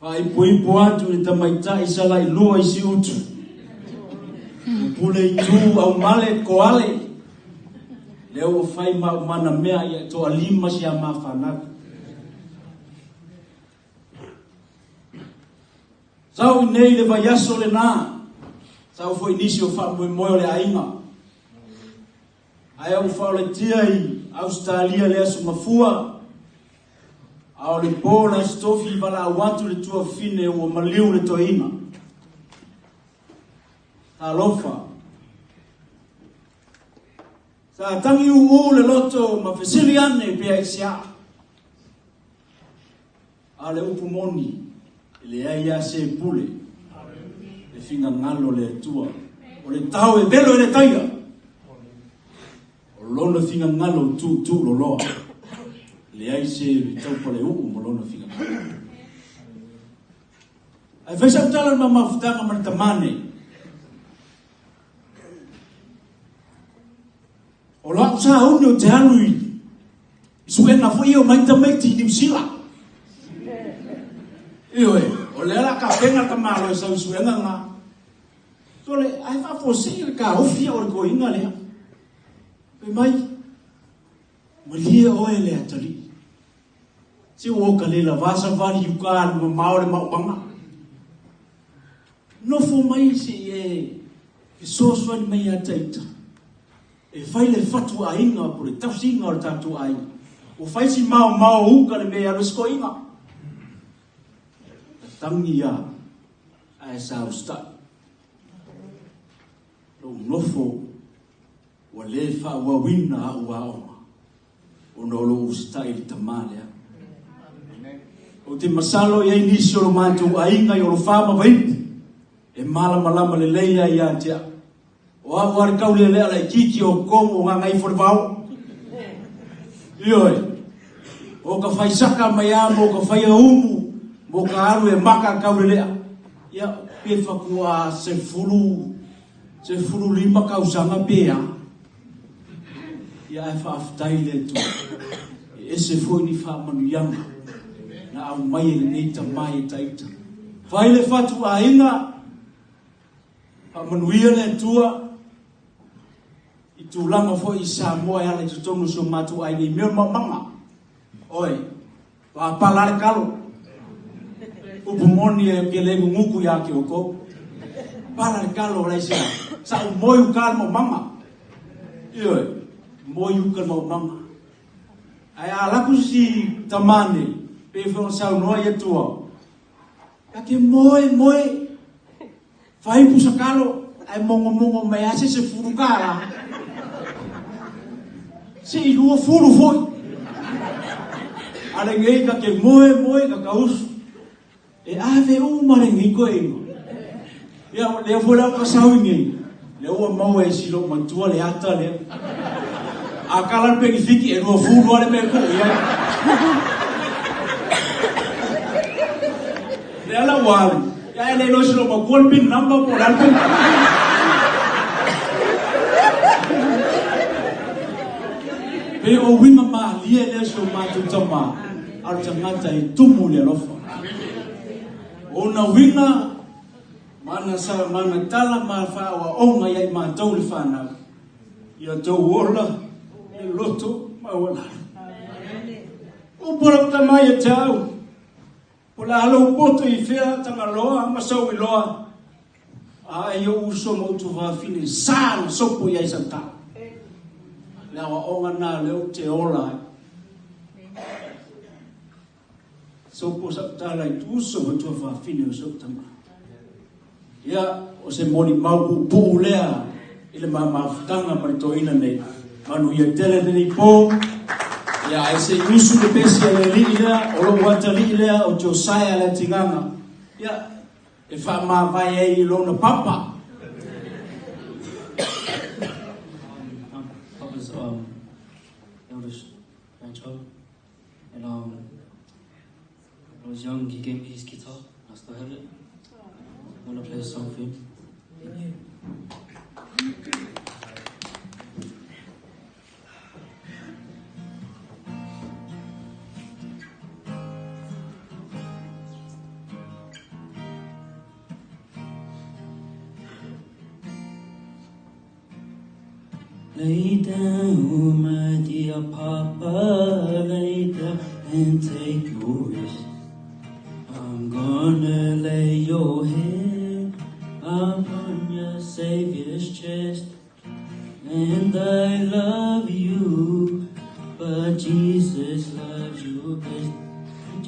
Fai pui atu le tamaita isa la ilua isi utu. Pule itu au male koale. Leo fai mana mea ia to alima si ama fanaka. Sau nei le vaiaso le na. Sau foi nisi o fa moe le ainga. Ai au fa le tia i Australia le asu mafua. Au le pōna stofi wala watu le tua fine ua maliu le toina. Ta lofa. Sa tangi uu le loto ma fesiliane pe aisia. A le upu moni. Le aia se pule. Le finga ngalo le tua. O le tau e velo e le taia. O lona finga ngalo tu lo loa. Le ai se le tau pa le uu mo lona finga ngalo. Ai fesa utala ma mafutanga ma tamane. O loa usa uni o te alui. Isuenga fo iyo maita maiti ni msila. Iyo o le ala ka penga ka malo sa isuenga nga. So le ai fa fosi ka ofia o ko inga le. Pe mai. Malia o ele atali. Si o ka le la vasa vali yuka ma maore ma upanga. No fo mai si e so ni mai ataita. E fai le fatu a inga por e tausinga o tatu a inga. O fai si mau uka le mea rusko inga. Tangi ia a e sa ustai. Lo nofo wa le fa wa wina a ua oma. O no lo ustai li tamalea. O te masalo ia inisi o lo mantu a inga i o lo fama vaiti. E malama le leia ia tia. O a wari kaule le ala kiki o komo nga ngai for vau. Ioi. O ka fai saka mai amo, o ka fai a umu. Mo ka aru e maka kaule lea. Ia pefa kua se furu lima kausanga pea. Ia e whaafutai le tu. E se foi ni wha manu yanga. Na au mai e neita mai e taita. Whai le fatu a inga. Pa manuia le tua. I tūlanga fo i Samoa ala i tutongu so matu ai ni mea mamanga. Oi. Pa palare kalo. Upu moni e ke lengu nguku ya ke oko. Palare kalo lai sea. Sa u moiu kalma mama. Ioi. Moiu kalma mama. Ai alaku si tamane. Pe fo sa noa ye tua. Ka ke moe. Fai pusa kalo. Ai mongo mai ase se furukara. Se i lua furu foi. Ale ngei ka ke moe ka kausu. E ave umare ngi koe. Ia le vola ka sauingi. Le ua mau e silo matua le ata le. A kala pe ki fiki e lua furu ale me ko ia. Le ala wali. Ya le no silo ma gol pin number por alto. Pe o winga ma lie le so ma tu tama. Al tangata I tumu le lofa. Ona winga mana tala ma fa wa onga ia ma tau le fana. Ia tau ola e loto ma wala. O pora tama ia tau. Ola alo poto I fea tanga loa ma sau I loa. A ia uso mo tu va fine sana sopo ia isanta. Le awa onga na leo te ola. Sopo sa tala I tuso mo tu va fine o sopo tama. Ia o se moni mau pu lea ile ma futanga ma to ina nei. Manu ia tele nei po. Ia ai se usu de pesi le lila o lo wata lila o Josiah le tinganga. Ia e fa ma vai ai lona papa. Papa's eldest grandchild, and when I was young, he gave me his guitar. I still have it. I want to play a song for him. Lay down, my dear Papa, lay down and take your rest. I'm gonna lay your head upon your Savior's chest. And I love you, but Jesus loves you best.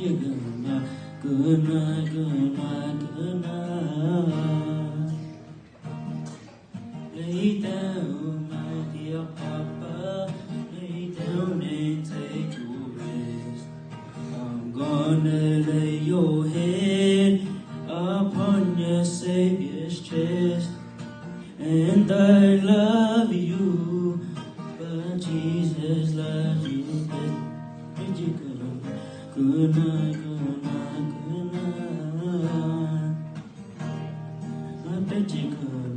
Good night, good night, good night, good night. Lay down, my dear Papa, lay down and take your rest. I'm gonna lay your head upon your Savior's chest. And I love you, but Jesus loves you best. Good night, good night, good night. I bet you could.